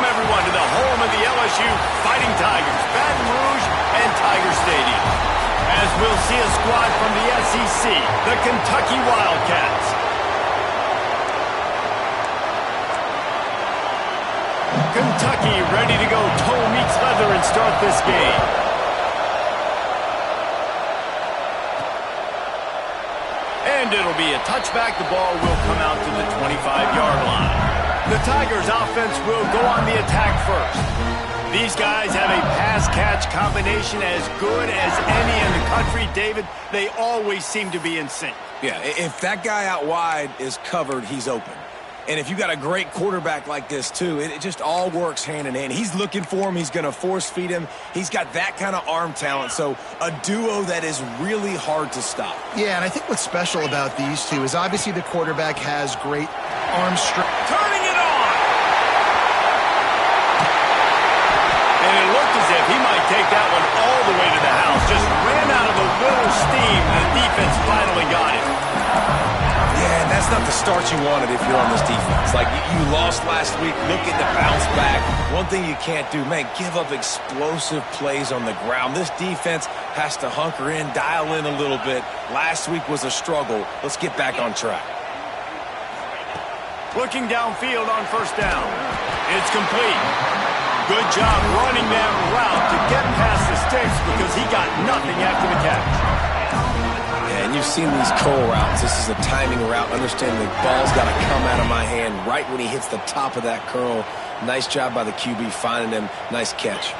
everyone, to the home of the LSU Fighting Tigers, Baton Rouge and Tiger Stadium. As we'll see a squad from the SEC, the Kentucky Wildcats. Kentucky ready to go toe meets leather and start this game. And it'll be a touchback. The ball will come out to the 25-yard line. The Tigers offense will go on the attack first. These guys have a pass-catch combination as good as any in the country. David, they always seem to be in sync. Yeah, if that guy out wide is covered, he's open. And if you got a great quarterback like this, too, it just all works hand in hand. He's looking for him. He's going to force feed him. He's got that kind of arm talent. So a duo that is really hard to stop. Yeah, and I think what's special about these two is obviously the quarterback has great arm strength. Turning it on! And it looked as if he might take that one all the way to the house. Just ran out of a little steam. The defense finally got it. Yeah, and that's not the start you wanted if you're on this defense. Like, you lost last week, looking to bounce back. One thing you can't do, man, give up explosive plays on the ground. This defense has to hunker in, dial in a little bit. Last week was a struggle. Let's get back on track. Looking downfield on first down. It's complete. Good job running that route to get past the sticks because he got nothing after the catch. And you've seen these curl routes. This is a timing route. Understand the ball's got to come out of my hand right when he hits the top of that curl. Nice job by the QB finding him. Nice catch.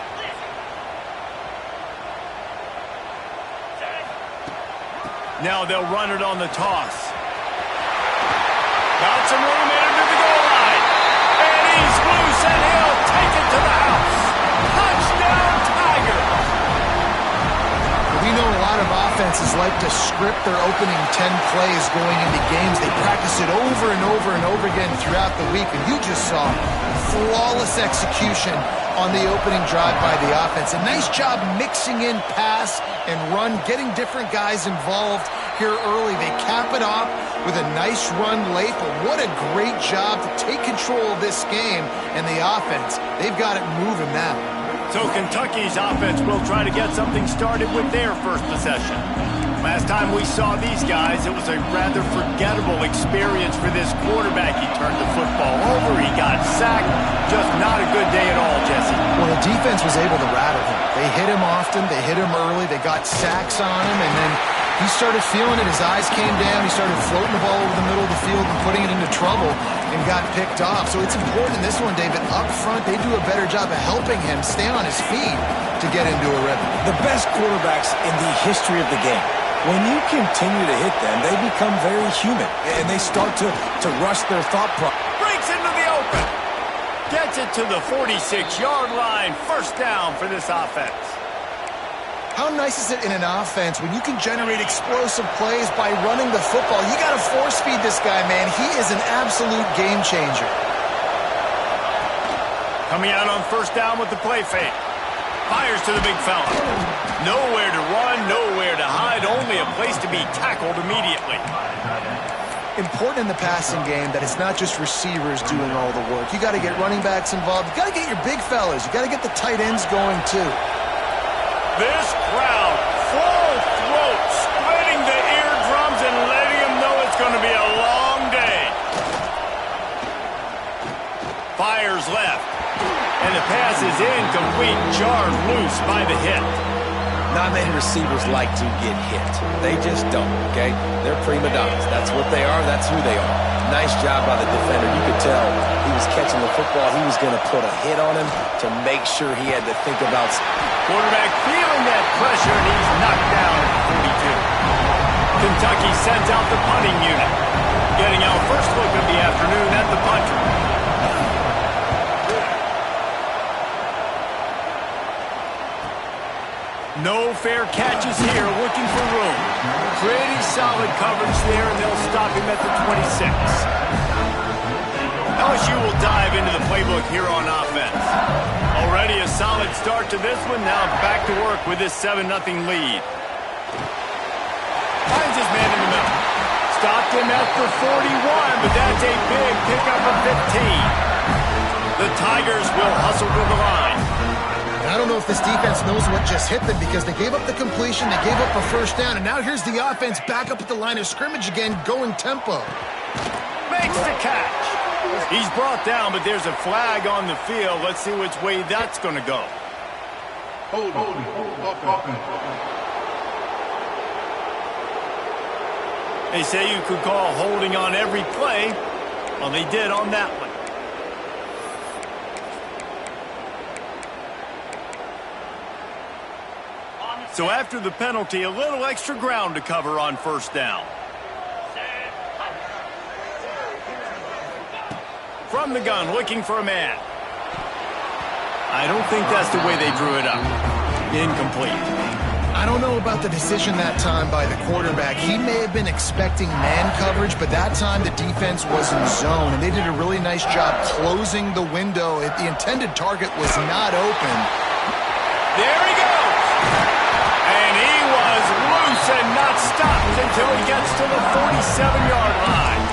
Now they'll run it on the toss. Got some room in to the goal line. And he's loose, and he'll take it to the house. Touchdown, Tigers! We know a lot of offenses like to script their opening 10 plays going into games. They practice it over and over and over again throughout the week, and you just saw flawless execution on the opening drive by the offense. A nice job mixing in pass and run, getting different guys involved here early. They cap it off with a nice run late, but what a great job to take control of this game. And the offense, they've got it moving now. So Kentucky's offense will try to get something started with their first possession. Last time we saw these guys, it was a rather forgettable experience for this quarterback. He turned the football over, he got sacked. Just not a good day at all, Jesse. Well, the defense was able to rattle him. They hit him often, they hit him early, they got sacks on him, and then he started feeling it. His eyes came down, he started floating the ball over the middle of the field and putting it into trouble and got picked off. So it's important in this one, David, up front, they do a better job of helping him stay on his feet to get into a rhythm. The best quarterbacks in the history of the game, when you continue to hit them, they become very human, and they start to rush their thought process. Breaks into the open. Gets it to the 46-yard line. First down for this offense. How nice is it in an offense when you can generate explosive plays by running the football? You got to force feed this guy, man. He is an absolute game changer. Coming out on first down with the play fake. Fires to the big fella. Nowhere to run, nowhere to hide, only a place to be tackled immediately. Important in the passing game that it's not just receivers doing all the work. You got to get running backs involved. You got to get your big fellas. You got to get the tight ends going too. This crowd, full throat, splitting the eardrums and letting them know it's going to be a long day. Fires left. And the pass is incomplete, jarred loose by the hit. Not many receivers like to get hit. They just don't, okay? They're prima donnas. That's what they are. That's who they are. Nice job by the defender. You could tell he was catching the football. He was going to put a hit on him to make sure he had to think about. Quarterback feeling that pressure, and he's knocked down at 42. Kentucky sends out the punting unit. Getting our first look of the afternoon at the punter. No fair catches here, looking for room. Pretty solid coverage there, and they'll stop him at the 26. LSU will dive into the playbook here on offense. Already a solid start to this one, now back to work with this 7-0 lead. Finds his man in the middle. Stopped him at the 41, but that's a big pickup of 15. The Tigers will hustle to the line. I don't know if this defense knows what just hit them because they gave up the completion, they gave up a first down, and now here's the offense back up at the line of scrimmage again, going tempo. Makes the catch. He's brought down, but there's a flag on the field. Let's see which way that's going to go. They say you could call holding on every play. Well, they did on that one. So after the penalty, a little extra ground to cover on first down. From the gun, looking for a man. I don't think that's the way they drew it up. Incomplete. I don't know about the decision that time by the quarterback. He may have been expecting man coverage, but that time the defense was in zone, and they did a really nice job closing the window. The intended target was not open. There he goes. And he was loose and not stopped until he gets to the 47-yard line.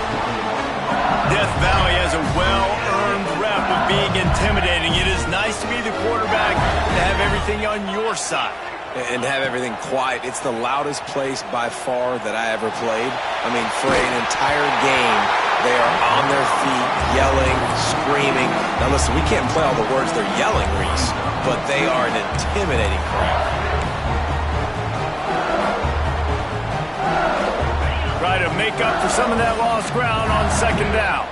Death Valley has a well-earned rep of being intimidating. It is nice to be the quarterback, to have everything on your side. And have everything quiet. It's the loudest place by far that I ever played. I mean, for an entire game, they are on their feet, yelling, screaming. Now listen, we can't play all the words they're yelling, Reese, but they are an intimidating crowd. Try to make up for some of that lost ground on second down.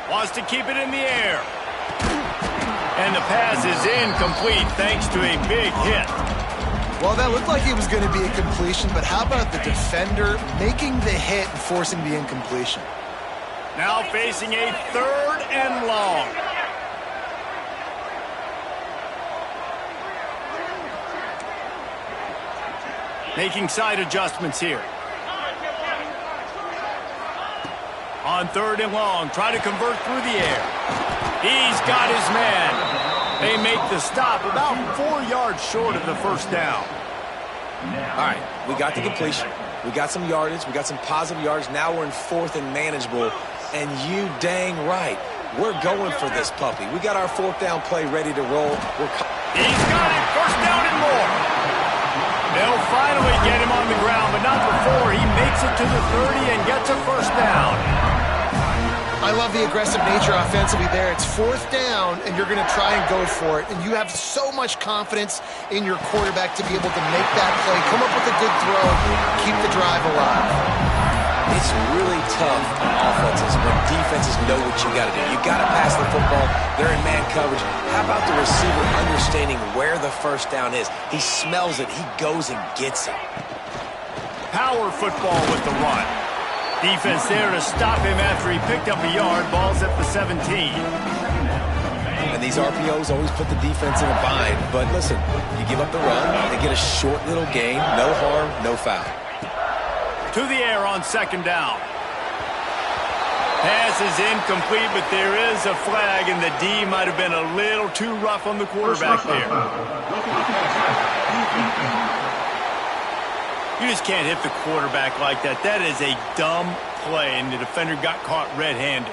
Wants to keep it in the air. And the pass is incomplete thanks to a big hit. Well, that looked like it was going to be a completion, but how about the defender making the hit and forcing the incompletion? Now facing a 3rd and long. Making side adjustments here. On 3rd and long, try to convert through the air. He's got his man. They make the stop about 4 yards short of the first down. All right, we got the completion. We got some yardage. We got some positive yards. Now we're in 4th and manageable. And you dang right, we're going for this puppy. We got our 4th down play ready to roll. He's got it. First down and more. They'll finally get him on the ground, but not before he makes it to the 30 and gets a first down. I love the aggressive nature offensively there. It's 4th down, and you're going to try and go for it. And you have so much confidence in your quarterback to be able to make that play, come up with a good throw, keep the drive alive. It's really tough on offenses when defenses know what you got to do. You got to pass the football. They're in man coverage. How about the receiver understanding where the first down is? He smells it. He goes and gets it. Power football with the run. Defense there to stop him after he picked up a yard. Ball's at the 17. And these RPOs always put the defense in a bind. But listen, you give up the run, they get a short little gain. No harm, no foul. To the air on second down. Pass is incomplete, but there is a flag, and the D might have been a little too rough on the quarterback there. You just can't hit the quarterback like that. That is a dumb play, and the defender got caught red-handed.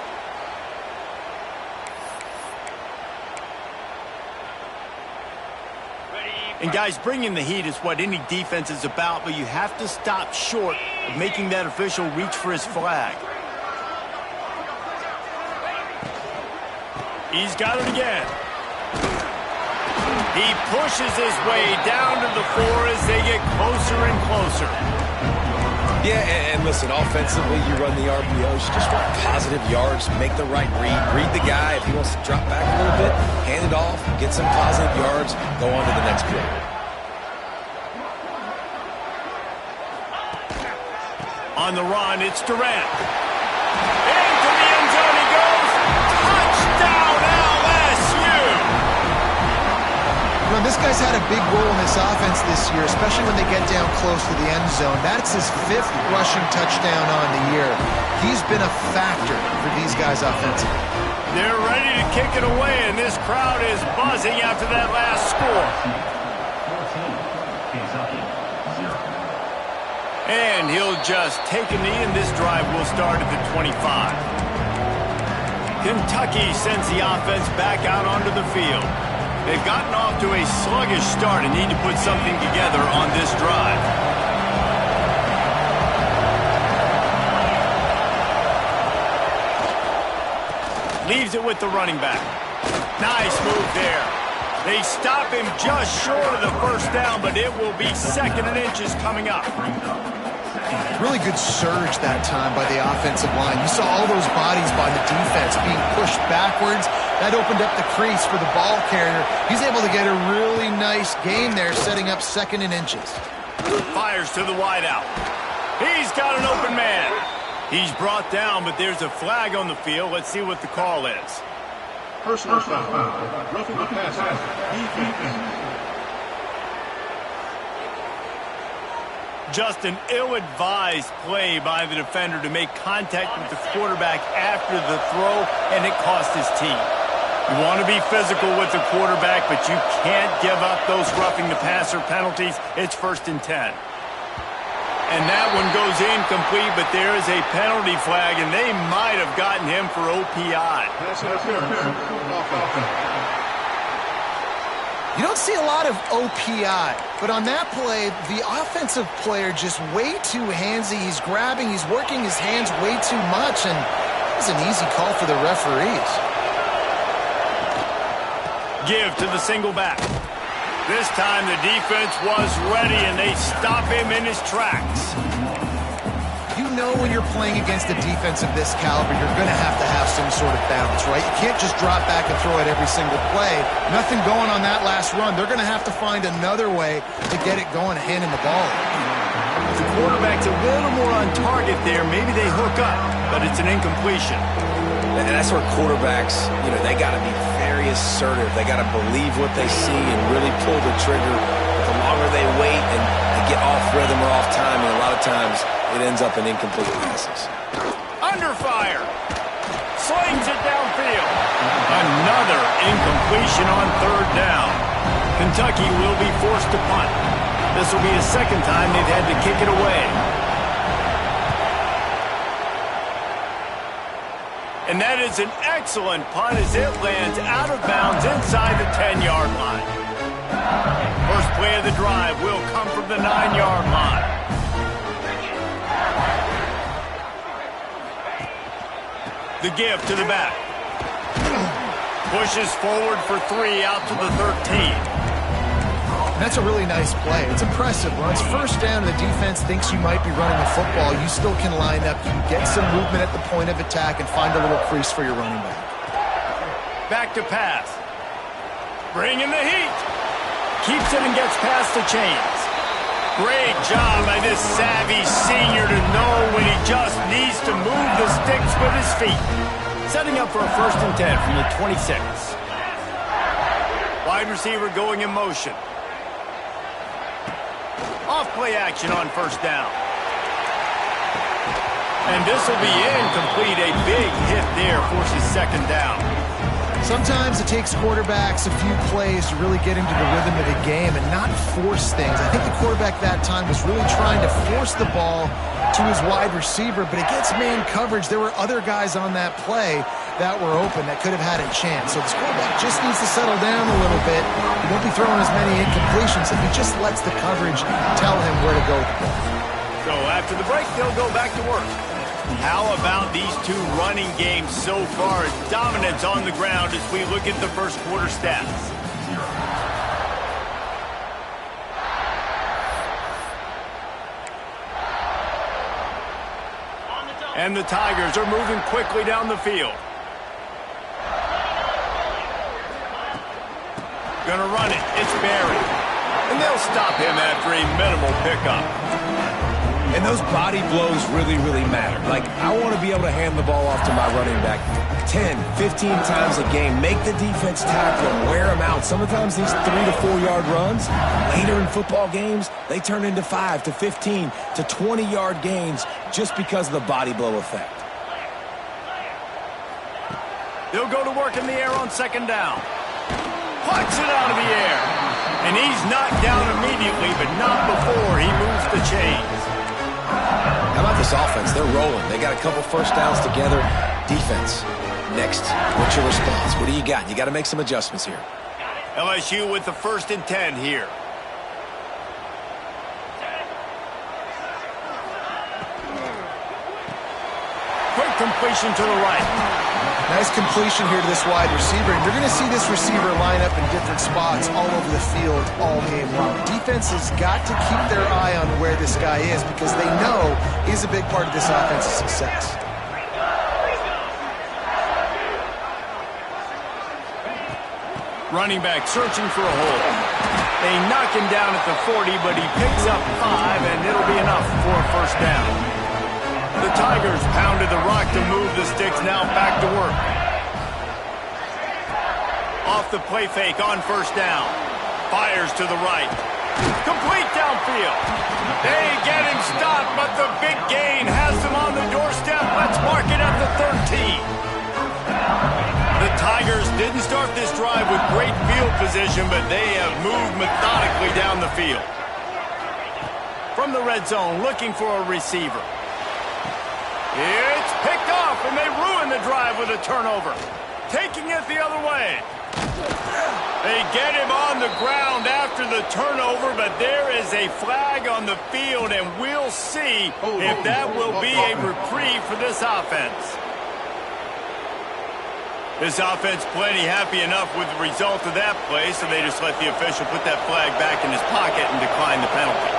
And guys, bringing the heat is what any defense is about, but you have to stop short of making that official reach for his flag. He's got it again. He pushes his way down to the 4 as they get closer and closer. Yeah, and listen, offensively, you run the RPOs, you just run positive yards, make the right read the guy. If he wants to drop back a little bit, hand it off, get some positive yards, go on to the next play. On the run, it's Durant. Into the end zone he goes. Touchdown, LSU! You know, this guy's had a big role in this offense this year, especially when they get down close to the end zone. That's his 5th rushing touchdown on the year. He's been a factor for these guys offensively. They're ready to kick it away, and this crowd is buzzing after that last score. And he'll just take a knee, and this drive will start at the 25. Kentucky sends the offense back out onto the field. They've gotten off to a sluggish start and need to put something together on this drive. Leaves it with the running back. Nice move there. They stop him just short of the first down, but it will be 2nd and inches coming up. Really good surge that time by the offensive line. You saw all those bodies by the defense being pushed backwards. That opened up the crease for the ball carrier. He's able to get a really nice gain there, setting up 2nd and inches. Fires to the wideout. He's got an open man. He's brought down, but there's a flag on the field. Let's see what the call is. Personal foul. Roughing the passer. Defense. Just an ill-advised play by the defender to make contact with the quarterback after the throw, and it cost his team. You want to be physical with the quarterback, but you can't give up those roughing the passer penalties. It's 1st and 10. And that one goes incomplete, but there is a penalty flag, and they might have gotten him for OPI. You don't see a lot of OPI, but on that play, the offensive player just way too handsy. He's grabbing, he's working his hands way too much, and it was an easy call for the referees. Give to the single back. This time the defense was ready, and they stop him in his tracks. You know when you're playing against a defense of this caliber, you're going to have some sort of balance, right? You can't just drop back and throw it every single play. Nothing going on that last run. They're going to have to find another way to get it going, handing the ball. If the quarterback's a little more on target there, maybe they hook up, but it's an incompletion. And that's where quarterbacks, they got to be very assertive. They got to believe what they see and really pull the trigger. The longer they wait and get off rhythm or off time, and a lot of times it ends up in incomplete passes. Under fire. Slings it downfield. Another incompletion on 3rd down. Kentucky will be forced to punt. This will be the 2nd time they've had to kick it away. And that is an excellent punt as it lands out of bounds inside the 10-yard line. First play of the drive will come from the 9-yard line. The give to the back. Pushes forward for 3 out to the 13. That's a really nice play. It's impressive. Once 1st down and the defense thinks you might be running the football, you still can line up. You can get some movement at the point of attack and find a little crease for your running back. Back to pass. Bringing the heat. Keeps it and gets past the chains. Great job by this savvy senior to know when he just needs to move the sticks with his feet. Setting up for a 1st and 10 from the 26. Wide receiver going in motion. Off play action on 1st down. And this will be incomplete. A big hit there forces 2nd down. Sometimes it takes quarterbacks a few plays to really get into the rhythm of the game and not force things. I think the quarterback that time was really trying to force the ball to his wide receiver, but against man coverage, there were other guys on that play that were open that could have had a chance. So this quarterback just needs to settle down a little bit. He won't be throwing as many incompletions if he just lets the coverage tell him where to go with the ball. So after the break, they'll go back to work. How about these two running games so far? Dominance on the ground as we look at the first quarter stats. And the Tigers are moving quickly down the field. Gonna run it. It's Barry. And they'll stop him after a minimal pickup. And those body blows really, really matter. Like, I want to be able to hand the ball off to my running back 10, 15 times a game. Make the defense tackle them, wear them out. Sometimes these 3 to 4 yard runs, later in football games, they turn into 5 to 15 to 20 yard gains just because of the body blow effect. They'll go to work in the air on 2nd down. Plucks it out of the air. And he's knocked down immediately, but not before he moves the chains. How about this offense? They're rolling. They got a couple 1st downs together. Defense, Next, what's your response? What do you got? You got to make some adjustments here. LSU with the 1st and 10 here. Quick completion to the right. Nice completion here to this wide receiver, and you're going to see this receiver line up in different spots all over the field all game long. Defense has got to keep their eye on where this guy is because they know he's a big part of this offense's success. Running back searching for a hole. They knock him down at the 40, but he picks up 5, and it'll be enough for a 1st down. The Tigers pounded the rock to move the sticks, now back to work. Off the play fake on 1st down. Fires to the right. Complete downfield. They get him stopped, but the big gain has him on the doorstep. Let's mark it at the 13. The Tigers didn't start this drive with great field position, but they have moved methodically down the field. From the red zone, looking for a receiver. It's picked off, and they ruin the drive with a turnover. Taking it the other way. They get him on the ground after the turnover, but there is a flag on the field, and we'll see if that will be a reprieve for this offense. This offense plenty happy enough with the result of that play, so they just let the official put that flag back in his pocket and decline the penalty.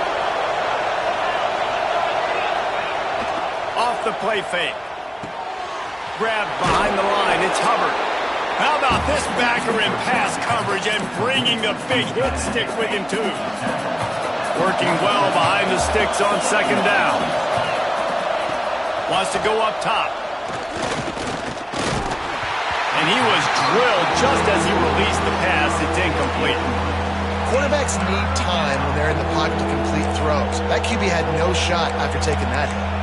Off the play fake. Grabbed behind the line. It's Hubbard. How about this backer in pass coverage and bringing the big hit stick with him, too. Working well behind the sticks on 2nd down. Wants to go up top. And he was drilled just as he released the pass. It's incomplete. Quarterbacks need time when they're in the pocket to complete throws. That QB had no shot after taking that hit.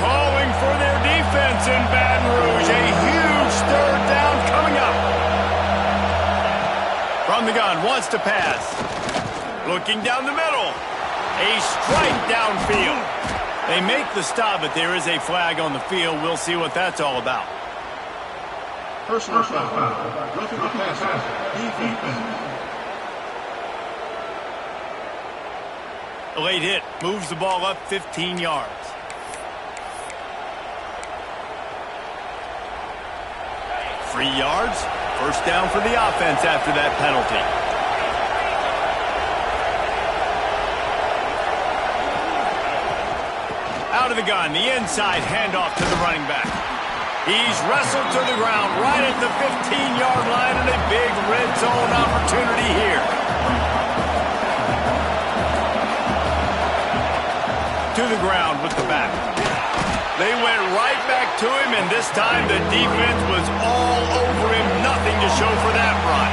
Calling for their defense in Baton Rouge. A huge 3rd down coming up. From the gun, wants to pass. Looking down the middle. A strike downfield. They make the stop, but there is a flag on the field. We'll see what that's all about. Personal foul. Roughing the passer. Defense. A late hit. Moves the ball up 15 yards. Free yards. 1st down for the offense after that penalty. Out of the gun, the inside handoff to the running back. He's wrestled to the ground right at the 15-yard line, and a big red zone opportunity here. To the ground with the back. They went right back to him, and this time the defense was all over him. Nothing to show for that run.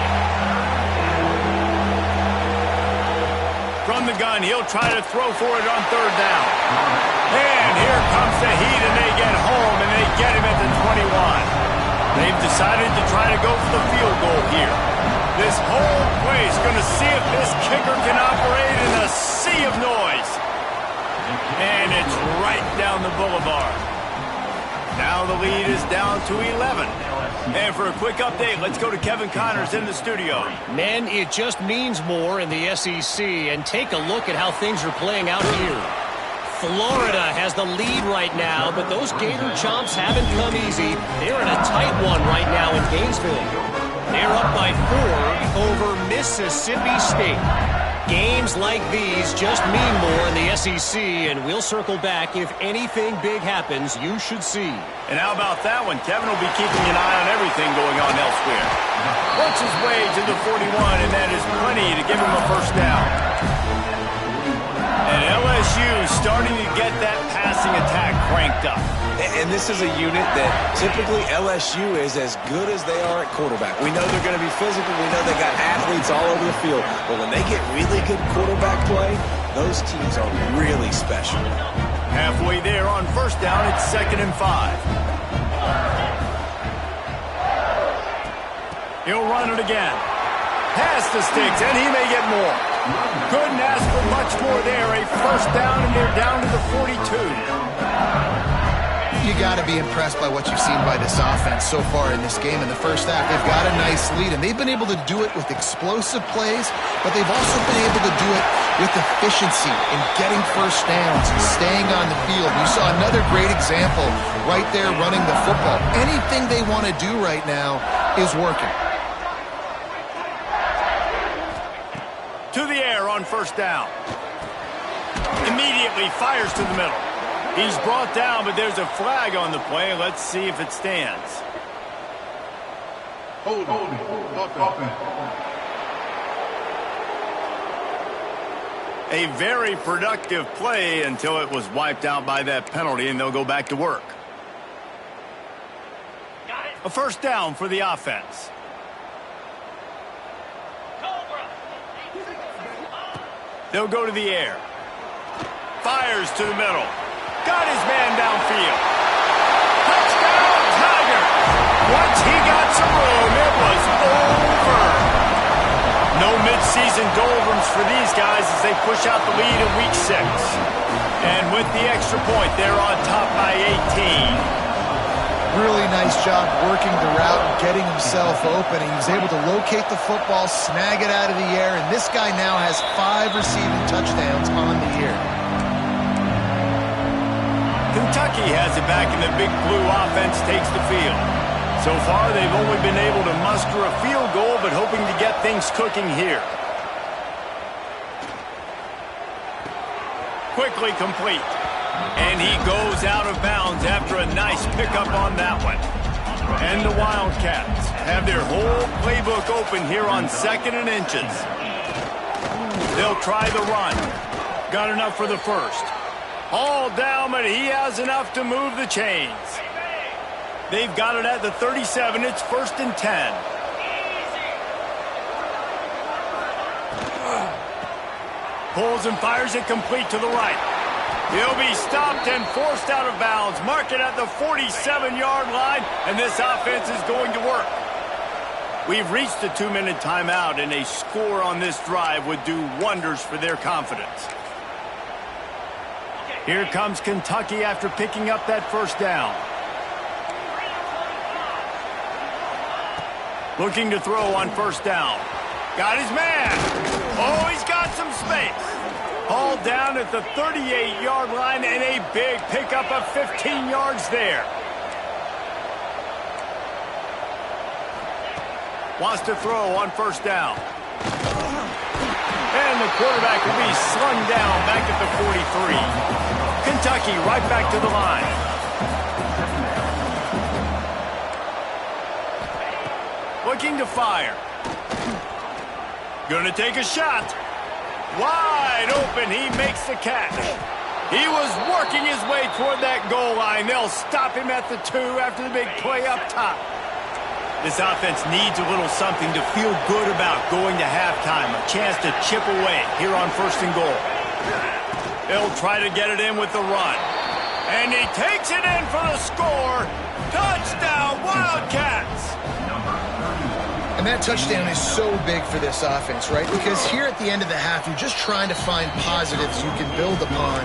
From the gun, he'll try to throw for it on 3rd down. And here comes the heat, and they get home, and they get him at the 21. They've decided to try to go for the field goal here. This whole place going to see if this kicker can operate in a sea of noise. And it's right down the boulevard. Now the lead is down to 11. And for a quick update, let's go to Kevin Connors in the studio. Men, it just means more in the SEC. And take a look at how things are playing out here. Florida has the lead right now, but those Gator Chomps haven't come easy. They're in a tight one right now in Gainesville. They're up by 4 over Mississippi State. Games like these just mean more in the SEC, and we'll circle back. If anything big happens, you should see. And how about that one? Kevin will be keeping an eye on everything going on elsewhere. Works his way to the 41, and that is plenty to give him a 1st down. And LSU starting to get that passing attack cranked up. And this is a unit that typically LSU is as good as they are at quarterback. We know they're going to be physical. We know they got athletes all over the field. But when they get really good quarterback play, those teams are really special. Halfway there on 1st down, it's 2nd and 5. He'll run it again. Past the sticks, and he may get more. Couldn't ask for much more there. A 1st down, and they're down to the 42. You got to be impressed by what you've seen by this offense so far in this game. In the first half, they've got a nice lead, and they've been able to do it with explosive plays, but they've also been able to do it with efficiency in getting first downs and staying on the field. You saw another great example right there running the football. Anything they want to do right now is working. To the air on first down. Immediately fires to the middle. He's brought down, but there's a flag on the play. Let's see if it stands. Hold offense. A very productive play until it was wiped out by that penalty, and they'll go back to work. A first down for the offense. They'll go to the air. Fires to the middle. Got his man downfield. Touchdown, Tiger! Once he got some room, it was over. No midseason doldrums for these guys as they push out the lead in Week 6. And with the extra point, they're on top by 18. Really nice job working the route and getting himself open. He was able to locate the football, snag it out of the air, and this guy now has 5 receiving touchdowns on the year. Kentucky has it back, and the Big Blue offense takes the field. So far, they've only been able to muster a field goal, but hoping to get things cooking here. Quickly complete. And he goes out of bounds after a nice pickup on that one. And the Wildcats have their whole playbook open here on 2nd and inches. They'll try the run. Got enough for the first. All down, but he has enough to move the chains. They've got it at the 37. It's 1st and 10. Pulls and fires it complete to the right. He'll be stopped and forced out of bounds. Mark it at the 47-yard line, and this offense is going to work. We've reached a 2-minute timeout, and a score on this drive would do wonders for their confidence. Here comes Kentucky after picking up that first down. Looking to throw on first down. Got his man. Oh, he's got some space. Hauled down at the 38-yard line, and a big pickup of 15 yards there. Wants to throw on first down. And the quarterback will be slung down back at the 43. Kentucky right back to the line. Looking to fire. Gonna take a shot. Wide open, he makes the catch. He was working his way toward that goal line. They'll stop him at the 2 after the big play up top. This offense needs a little something to feel good about going to halftime. A chance to chip away here on 1st and goal. They'll try to get it in with the run. And he takes it in for the score. Touchdown, Wildcats! And that touchdown is so big for this offense, right? Because here at the end of the half, you're just trying to find positives you can build upon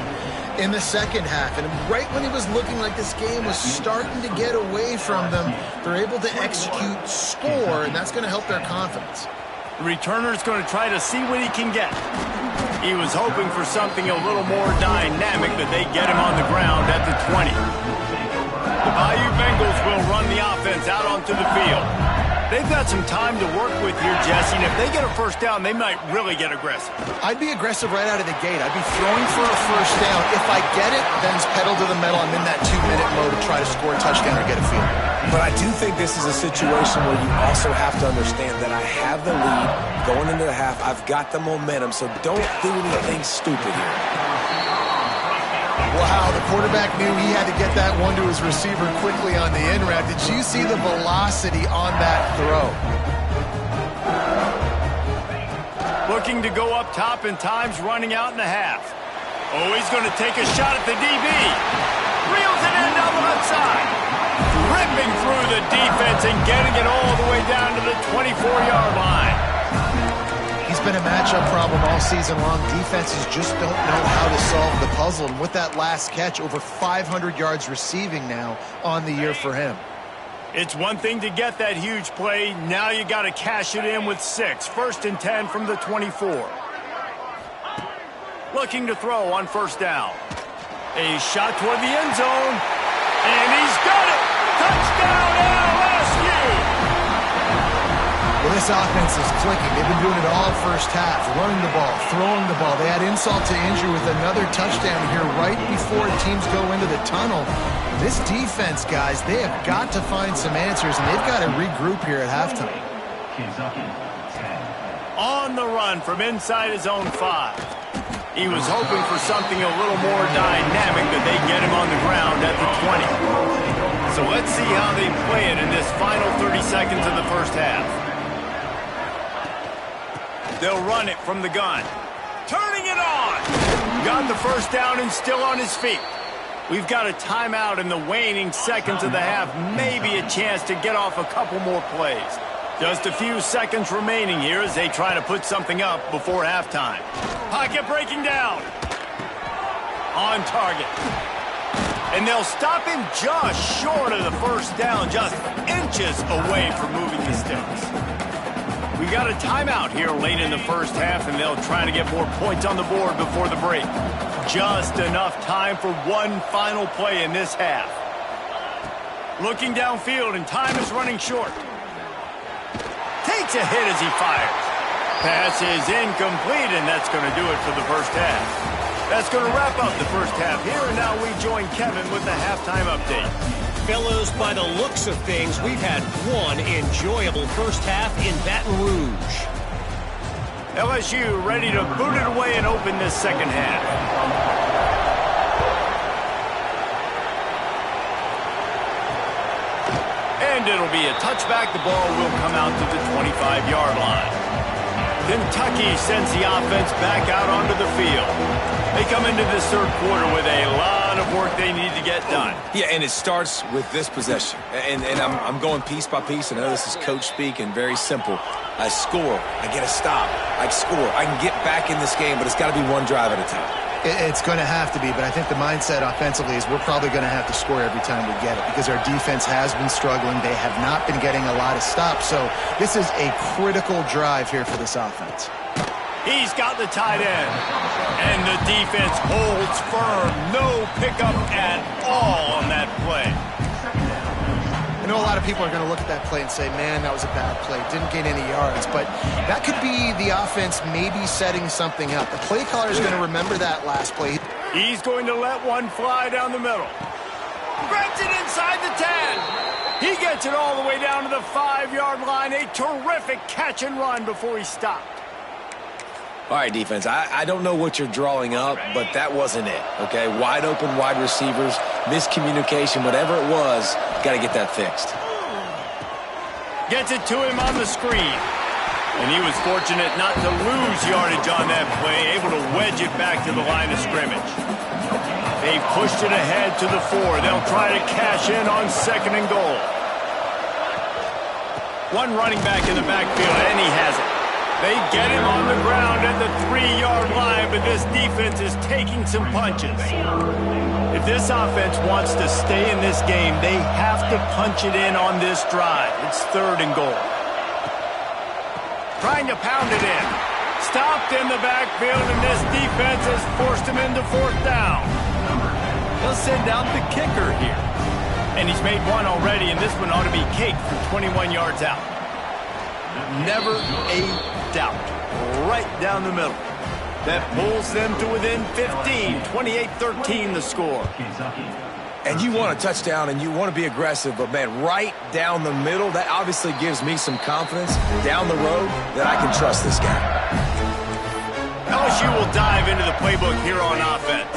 in the second half. And right when it was looking like this game was starting to get away from them, they're able to execute, score, and that's going to help their confidence. The returner's going to try to see what he can get. He was hoping for something a little more dynamic, but they get him on the ground at the 20. The Bayou Bengals will run the offense out onto the field. They've got some time to work with here, Jesse, and if they get a first down, they might really get aggressive. I'd be aggressive right out of the gate. I'd be throwing for a first down. If I get it, then it's pedal to the metal. I'm in that 2-minute mode to try to score a touchdown or get a field. But I do think this is a situation where you also have to understand that I have the lead going into the half. I've got the momentum, so don't do anything stupid here. Wow, the quarterback knew he had to get that one to his receiver quickly on the in route. Did you see the velocity on that throw? Looking to go up top, and time's running out in the half. Oh, he's going to take a shot at the DB. Reels it in down the left side. Ripping through the defense and getting it all the way down to the 24-yard line. He's been a matchup problem all season long. Defenses just don't know how to solve the puzzle. And with that last catch, over 500 yards receiving now on the year for him. It's one thing to get that huge play. Now you got to cash it in with 6. 1st and 10 from the 24. Looking to throw on 1st down. A shot toward the end zone. And he's got it! Touchdown LSU! Well, this offense is clicking. They've been doing it all first half, running the ball, throwing the ball. They had insult to injury with another touchdown here right before teams go into the tunnel. This defense, guys, they have got to find some answers, and they've got to regroup here at halftime. On the run from inside his own 5. He was hoping for something a little more dynamic, but they get him on the ground at the 20. So let's see how they play it in this final 30 seconds of the first half. They'll run it from the gun. Turning it on! Got the 1st down and still on his feet. We've got a timeout in the waning seconds of the half. Maybe a chance to get off a couple more plays. Just a few seconds remaining here as they try to put something up before halftime. Pocket breaking down. On target. And they'll stop him just short of the 1st down, just inches away from moving the sticks. We got a timeout here late in the first half, and they'll try to get more points on the board before the break. Just enough time for one final play in this half. Looking downfield, and time is running short. Takes a hit as he fires. Pass is incomplete, and that's going to do it for the first half. That's going to wrap up the first half here, and now we join Kevin with the halftime update. Fellows, by the looks of things, we've had one enjoyable first half in Baton Rouge. LSU ready to boot it away and open this second half. And it'll be a touchback. The ball will come out to the 25-yard line. Kentucky sends the offense back out onto the field. They come into this third quarter with a lot of work they need to get done. Yeah, and it starts with this possession. And I'm going piece by piece. I know this is coach speak and very simple. I score. I get a stop. I score. I can get back in this game, but it's got to be one drive at a time. It's going to have to be, but I think the mindset offensively is we're probably going to have to score every time we get it because our defense has been struggling. They have not been getting a lot of stops, so this is a critical drive here for this offense. He's got the tight end, and the defense holds firm. No pickup at all on that play. I know a lot of people are going to look at that play and say, man, that was a bad play. Didn't gain any yards. But that could be the offense maybe setting something up. The play caller is going to remember that last play. He's going to let one fly down the middle. Grabs it inside the 10. He gets it all the way down to the 5-yard line. A terrific catch and run before he stopped. All right, defense, I don't know what you're drawing up, but that wasn't it, okay? Wide open wide receivers, miscommunication, whatever it was, got to get that fixed. Gets it to him on the screen. And he was fortunate not to lose yardage on that play, able to wedge it back to the line of scrimmage. They pushed it ahead to the 4. They'll try to cash in on 2nd and goal. One running back in the backfield, and he has it. They get him on the ground at the 3-yard line, but this defense is taking some punches. If this offense wants to stay in this game, they have to punch it in on this drive. It's 3rd and goal. Trying to pound it in. Stopped in the backfield, and this defense has forced him into 4th down. He'll send out the kicker here. And he's made one already, and this one ought to be caked from 21 yards out. Never a doubt. Right down the middle. That pulls them to within 15. 28-13 the score. And you want a touchdown and you want to be aggressive, but, man, right down the middle, that obviously gives me some confidence down the road that I can trust this guy. LSU will dive into the playbook here on offense.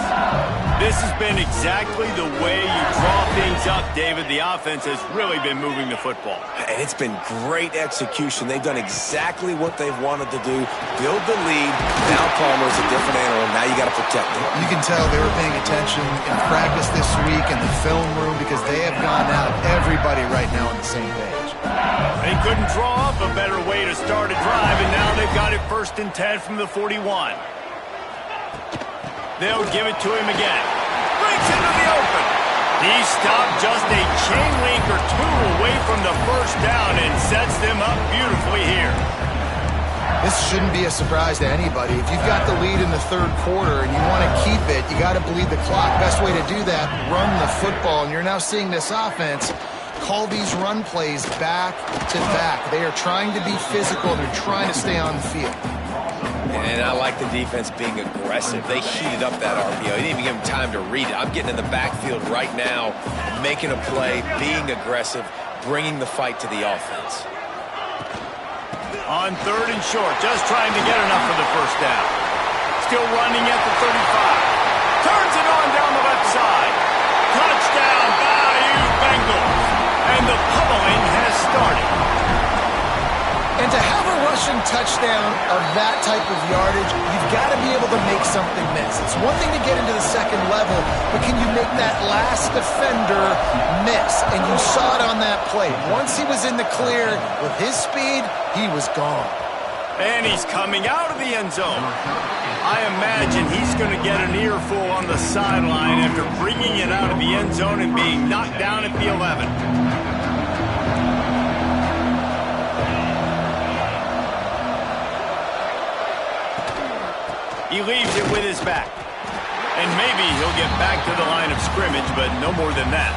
This has been exactly the way you draw things up, David. The offense has really been moving the football. And it's been great execution. They've done exactly what they've wanted to do. Build the lead. Now Palmer's a different animal. Now you got to protect him. You can tell they were paying attention in practice this week in the film room because they have gone out, everybody right now on the same page. They couldn't draw up a better way to start a drive, and now they've got it first and 10 from the 41. They'll give it to him again. Breaks into the open. He stopped just a chain link or two away from the first down and sets them up beautifully here. This shouldn't be a surprise to anybody. If you've got the lead in the third quarter and you want to keep it, you got to bleed the clock. Best way to do that, run the football. And you're now seeing this offense call these run plays back to back. They are trying to be physical. They're trying to stay on the field. And I like the defense being aggressive. They heated up that RPO. They didn't even give them time to read it. I'm getting in the backfield right now, making a play, being aggressive, bringing the fight to the offense. On third and short, just trying to get enough for the first down. Still running at the 35. Turns it on down the left side. Touchdown, Bayou Bengals. And the pummeling has started. And to have a rushing touchdown of that type of yardage, you've got to be able to make something miss. It's one thing to get into the second level, but can you make that last defender miss? And you saw it on that play. Once he was in the clear with his speed, he was gone. And he's coming out of the end zone. I imagine he's going to get an earful on the sideline after bringing it out of the end zone and being knocked down at the 11. He leaves it with his back. And maybe he'll get back to the line of scrimmage, but no more than that.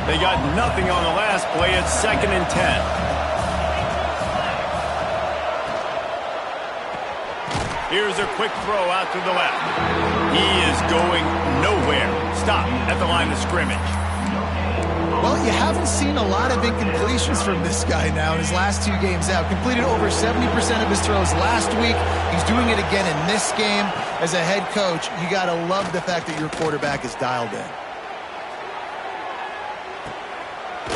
They got nothing on the last play. It's 2nd and 10. Here's a quick throw out to the left. He is going nowhere. Stop at the line of scrimmage. Well, you haven't seen a lot of incompletions from this guy now in his last 2 games out. Completed over 70% of his throws last week. He's doing it again in this game. As a head coach, you got to love the fact that your quarterback is dialed in.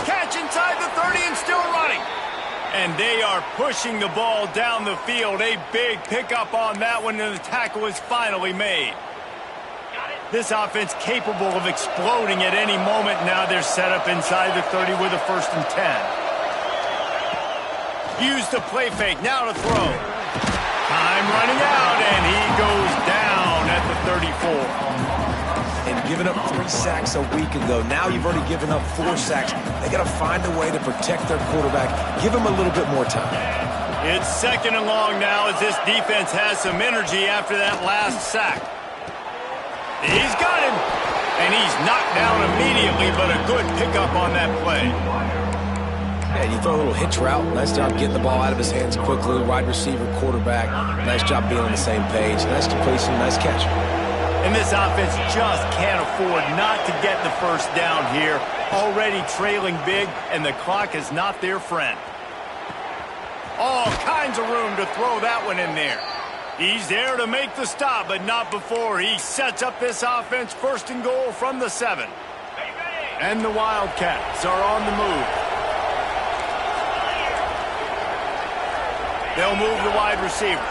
Catch inside the 30 and still running. And they are pushing the ball down the field. A big pickup on that one, and the tackle is finally made. This offense capable of exploding at any moment. Now they're set up inside the 30 with a 1st and 10. Use the play fake. Now to throw. Time running out, and he goes down at the 34. And giving up 3 sacks a week ago. Now you've already given up 4 sacks. They got to find a way to protect their quarterback. Give him a little bit more time. It's 2nd and long now as this defense has some energy after that last sack. He's got him, and he's knocked down immediately, but a good pickup on that play. Yeah, you throw a little hitch route. Nice job getting the ball out of his hands quickly. Wide receiver, quarterback. Nice job being on the same page. Nice completion, nice catch. And this offense just can't afford not to get the first down here. Already trailing big, and the clock is not their friend. All kinds of room to throw that one in there. He's there to make the stop, but not before he sets up this offense. 1st and goal from the 7. And the Wildcats are on the move. They'll move the wide receiver.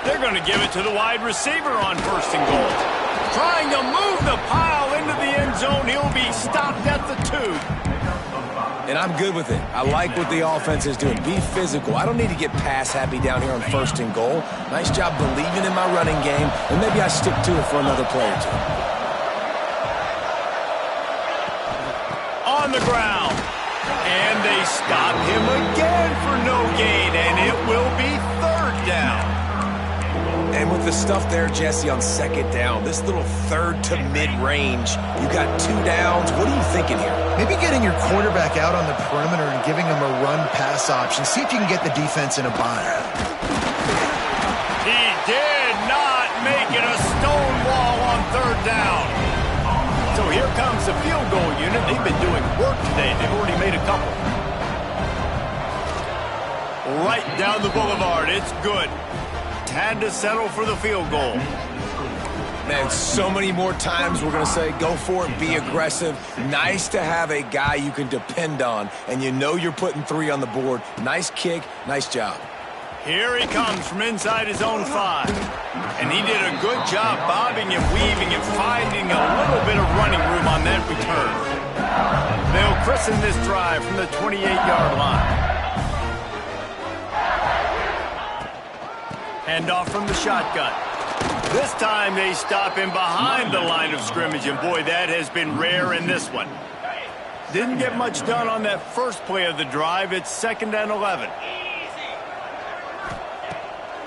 They're going to give it to the wide receiver on 1st and goal. Trying to move the pile into the end zone. He'll be stopped at the 2. And I'm good with it. I like what the offense is doing. Be physical. I don't need to get pass happy down here on 1st and goal. Nice job believing in my running game, and maybe I stick to it for another play or 2. On the ground. And they stop him again for no gain, and it will be 3rd down. And with the stuff there, Jesse, on 2nd down, this little 3rd to mid-range, you got 2 downs. What are you thinking here? Maybe getting your quarterback out on the perimeter and giving him a run-pass option. See if you can get the defense in a bind. He did not make it a stone wall on 3rd down. So here comes the field goal unit. They've been doing work today. They've already made a couple. Right down the boulevard. It's good. Had to settle for the field goal. Man, so many more times we're going to say, go for it, be aggressive. Nice to have a guy you can depend on, and you know you're putting 3 on the board. Nice kick, nice job. Here he comes from inside his own 5. And he did a good job bobbing and weaving and finding a little bit of running room on that return. They'll christen this drive from the 28-yard line. Handoff from the shotgun. This time they stop him behind the line of scrimmage, and boy, that has been rare in this one. Didn't get much done on that first play of the drive. It's 2nd and 11.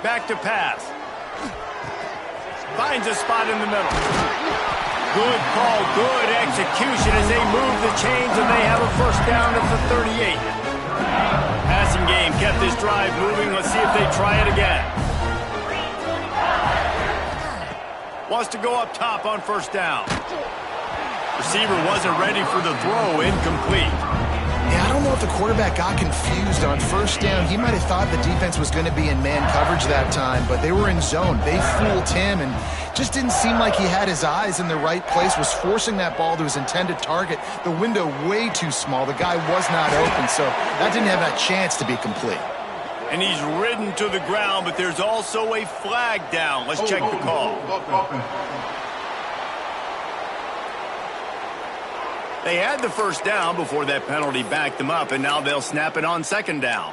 Back to pass. Finds a spot in the middle. Good call, good execution as they move the chains, and they have a first down at the 38. Passing game kept this drive moving. Let's see if they try it again. Wants to go up top on first down. Receiver wasn't ready for the throw. Incomplete. Yeah, I don't know if the quarterback got confused on first down. He might have thought the defense was going to be in man coverage that time, but they were in zone. They fooled him and just didn't seem like he had his eyes in the right place, was forcing that ball to his intended target. The window way too small. The guy was not open, so that didn't have that chance to be complete. And he's ridden to the ground, but there's also a flag down. Let's check the call. They had the first down before that penalty backed them up, and now they'll snap it on 2nd down.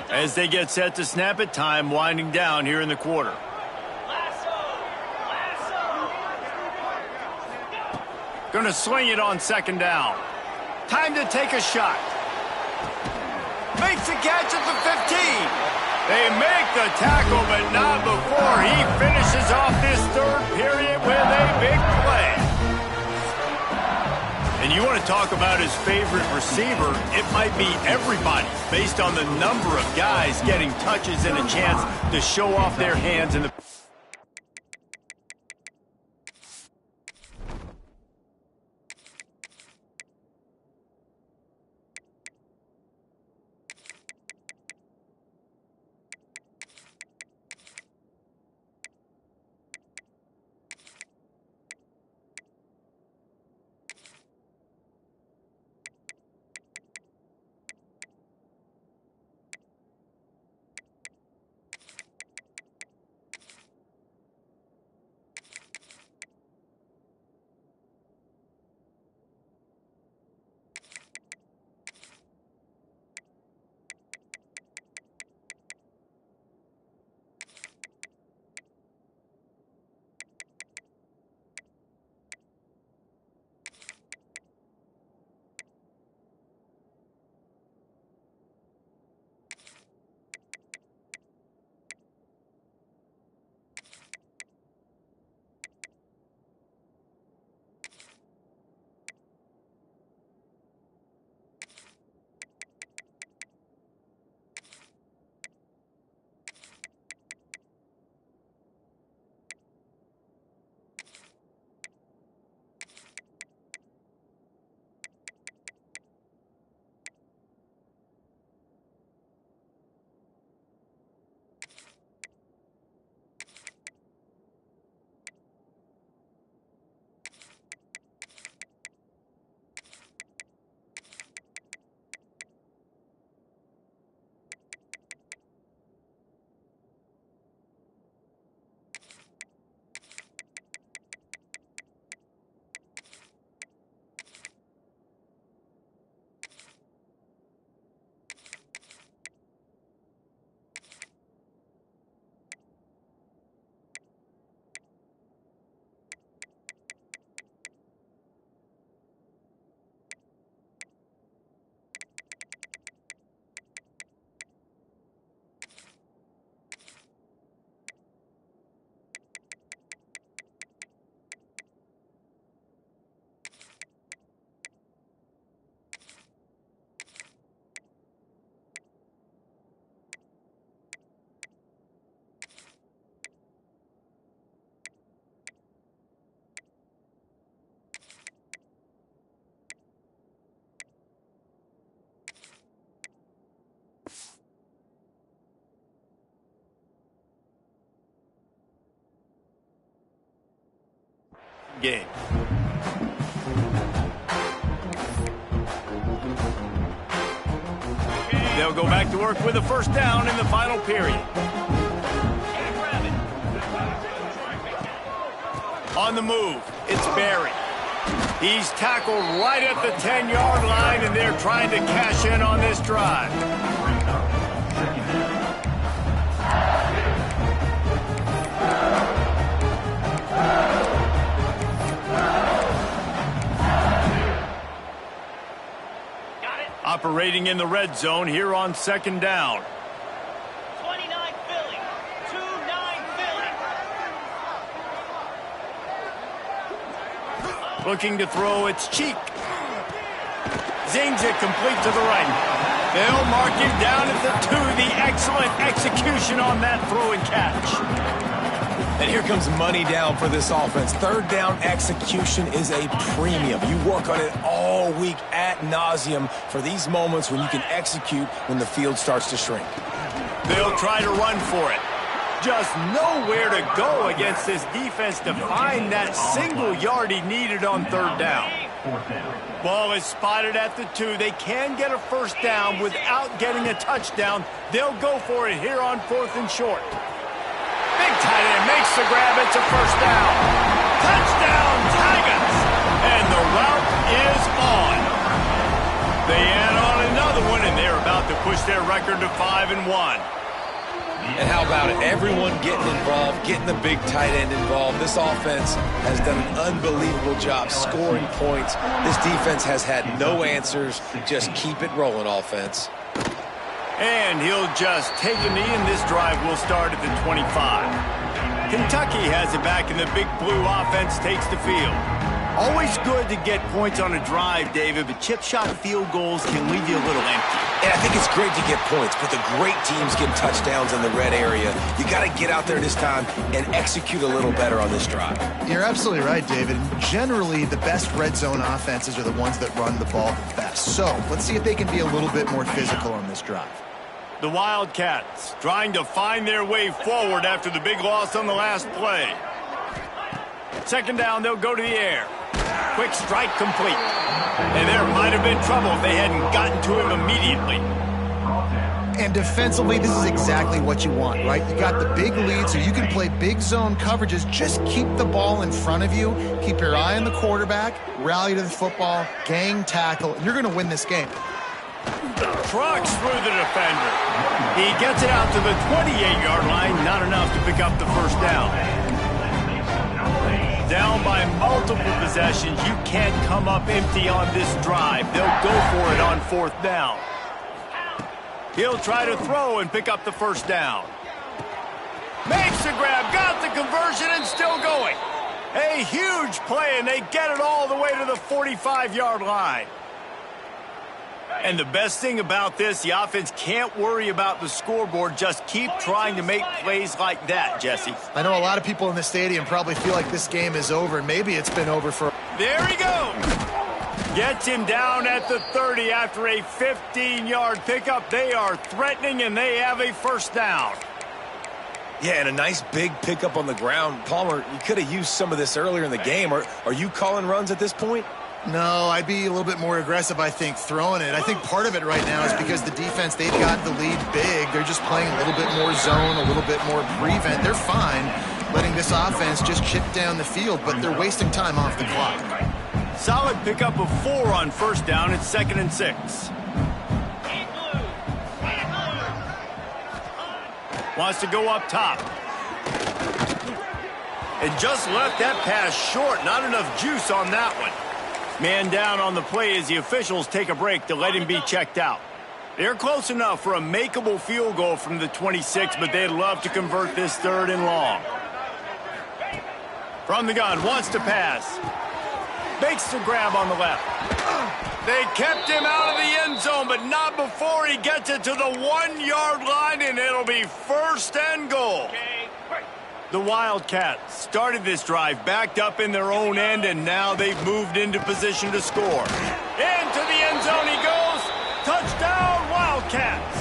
As they get set to snap it, time winding down here in the quarter. Going to swing it on 2nd down. Time to take a shot. Makes the catch at the 15. They make the tackle, but not before he finishes off this third period with a big play. And you want to talk about his favorite receiver, it might be everybody, based on the number of guys getting touches and a chance to show off their hands in the... game. They'll go back to work with a first down in the final period. On the move, it's Barry. He's tackled right at the 10-yard line, and they're trying to cash in on this drive. waiting in the red zone here on second down. 29 Philly. 2-9 Philly. Looking to throw, it's Cheek. Zings it complete to the right. They'll mark him down at the 2. The excellent execution on that throw and catch. And here comes money down for this offense. Third down execution is a premium. You work on it all week ad nauseum for these moments when you can execute when the field starts to shrink. They'll try to run for it. Just nowhere to go against this defense to find that single yard he needed on third down. Ball is spotted at the 2. They can get a first down without getting a touchdown. They'll go for it here on 4th and short. Big tight end makes the grab. It's a first down. Touchdown, Tigers! And the route is on. They add on another one, and they're about to push their record to 5-1. And how about it? Everyone getting involved, getting the big tight end involved. This offense has done an unbelievable job scoring points. This defense has had no answers. Just keep it rolling, offense. And he'll just take a knee, and this drive will start at the 25. Kentucky has it back, and the big blue offense takes the field. Always good to get points on a drive, David, but chip shot field goals can leave you a little empty. And I think it's great to get points, but the great teams get touchdowns in the red area. You got to get out there this time and execute a little better on this drive. You're absolutely right, David. Generally, the best red zone offenses are the ones that run the ball the best. So let's see if they can be a little bit more physical on this drive. The Wildcats trying to find their way forward after the big loss on the last play. Second down, they'll go to the air. Quick strike complete. And there might have been trouble if they hadn't gotten to him immediately. And defensively, this is exactly what you want, right? You got the big lead, so you can play big zone coverages. Just keep the ball in front of you. Keep your eye on the quarterback. Rally to the football. Gang tackle. And you're going to win this game. Trucks through the defender. He gets it out to the 28-yard line. Not enough to pick up the first down. Down by multiple possessions. You can't come up empty on this drive. They'll go for it on 4th down. He'll try to throw and pick up the first down. Makes the grab, got the conversion, and still going. A huge play, and they get it all the way to the 45-yard line. And the best thing about this, the offense can't worry about the scoreboard. Just keep trying to make plays like that, Jesse. I know a lot of people in the stadium probably feel like this game is over, and maybe it's been over for... There he goes. Gets him down at the 30 after a 15-yard pickup. They are threatening, and they have a first down. Yeah, and a nice big pickup on the ground. Palmer, you could have used some of this earlier in the game. Are you calling runs at this point? No, I'd be a little bit more aggressive, I think, throwing it. I think part of it right now is because the defense, they've got the lead big. They're just playing a little bit more zone, a little bit more prevent. They're fine letting this offense just chip down the field, but they're wasting time off the clock. Solid pickup of 4 on first down. It's 2nd and 6. Wants to go up top. And just left that pass short. Not enough juice on that one. Man down on the play as the officials take a break to let him be checked out. They're close enough for a makeable field goal from the 26, but they'd love to convert this 3rd and long. From the gun, wants to pass. Makes the grab on the left. They kept him out of the end zone, but not before he gets it to the 1-yard line, and it'll be 1st and goal. The Wildcats started this drive backed up in their own end, and now they've moved into position to score. Into the end zone he goes. Touchdown, Wildcats.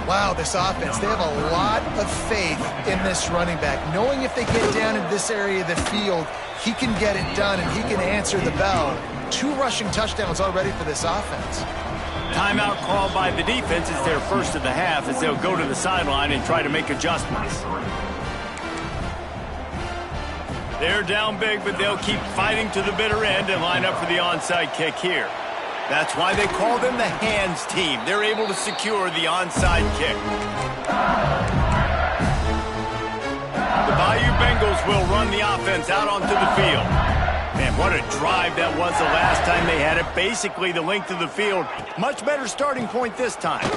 Wow, this offense, they have a lot of faith in this running back. Knowing if they get down in this area of the field, he can get it done and he can answer the bell. 2 rushing touchdowns already for this offense. Timeout called by the defense. It's their first of the half as they'll go to the sideline and try to make adjustments. They're down big, but they'll keep fighting to the bitter end and line up for the onside kick here. That's why they call them the hands team. They're able to secure the onside kick. The Bayou Bengals will run the offense out onto the field. Man, what a drive that was the last time they had it. Basically the length of the field. Much better starting point this time.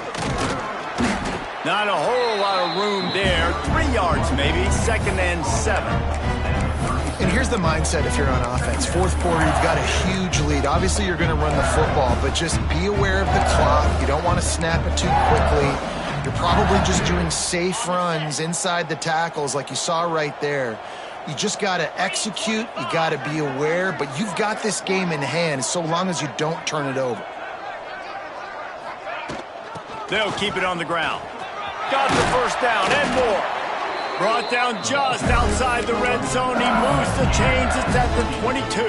Not a whole lot of room there. 3 yards maybe. 2nd and 7. And here's the mindset if you're on offense. Fourth quarter, you've got a huge lead. Obviously, you're going to run the football, but just be aware of the clock. You don't want to snap it too quickly. You're probably just doing safe runs inside the tackles like you saw right there. You just got to execute. You got to be aware, but you've got this game in hand so long as you don't turn it over. They'll keep it on the ground. Got the first down and more. Brought down just outside the red zone. He moves the chains. It's at the 22.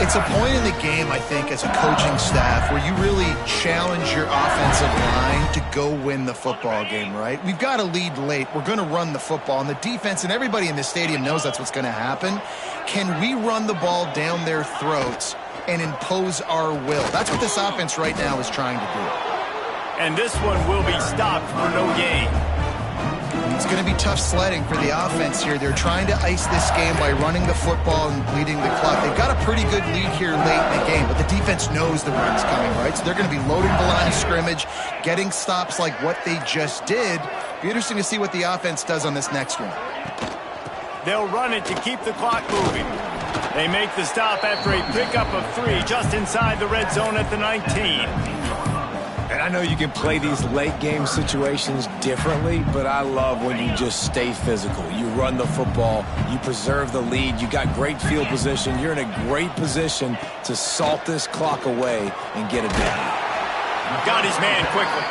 It's a point in the game, I think, as a coaching staff where you really challenge your offensive line to go win the football game, right? We've got a lead late. We're going to run the football. And the defense and everybody in the stadium knows that's what's going to happen. Can we run the ball down their throats and impose our will? That's what this offense right now is trying to do. And this one will be stopped for no gain. It's going to be tough sledding for the offense here. They're trying to ice this game by running the football and bleeding the clock. They've got a pretty good lead here late in the game, but the defense knows the run's coming, right? So they're going to be loading the line of scrimmage, getting stops like what they just did. Be interesting to see what the offense does on this next one. They'll run it to keep the clock moving. They make the stop after a pickup of 3 just inside the red zone at the 19. And I know you can play these late game situations differently, but I love when you just stay physical. You run the football, you preserve the lead, you got great field position. You're in a great position to salt this clock away and get it down. Got his man quickly.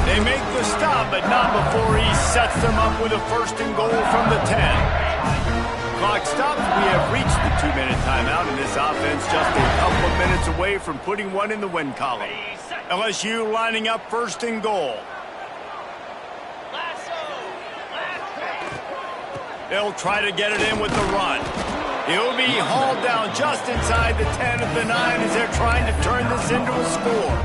They make the stop, but not before he sets them up with a 1st and goal from the 10. Clock stops. We have reached the 2-minute timeout, and this offense just a couple of minutes away from putting one in the win column. LSU lining up 1st and goal. They'll try to get it in with the run. He'll be hauled down just inside the 10 at the 9 as they're trying to turn this into a score.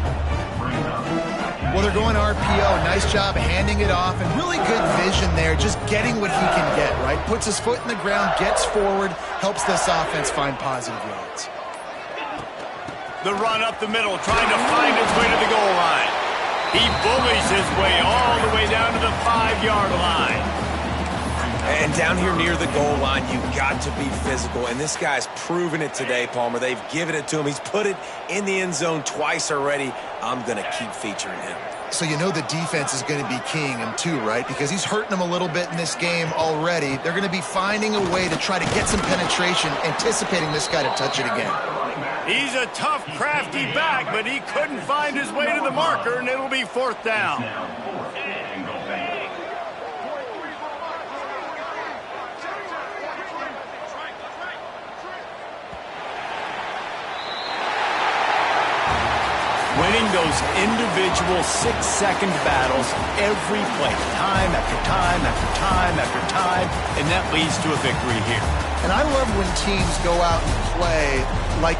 Well, they're going RPO. Nice job handing it off, and really good vision there, just getting what he can get, right? Puts his foot in the ground, gets forward, helps this offense find positive yards. The run up the middle, trying to find his way to the goal line. He bullies his way all the way down to the 5-yard line. And down here near the goal line, you've got to be physical. And this guy's proven it today, Palmer. They've given it to him. He's put it in the end zone twice already. I'm going to keep featuring him. So you know the defense is going to be keying him too, right? Because he's hurting them a little bit in this game already. They're going to be finding a way to try to get some penetration, anticipating this guy to touch it again. He's a tough, crafty back, but he couldn't find his way to the marker, and it'll be 4th down. Winning those individual 6-second battles every play, time after time after time after time, and that leads to a victory here. And I love when teams go out and play like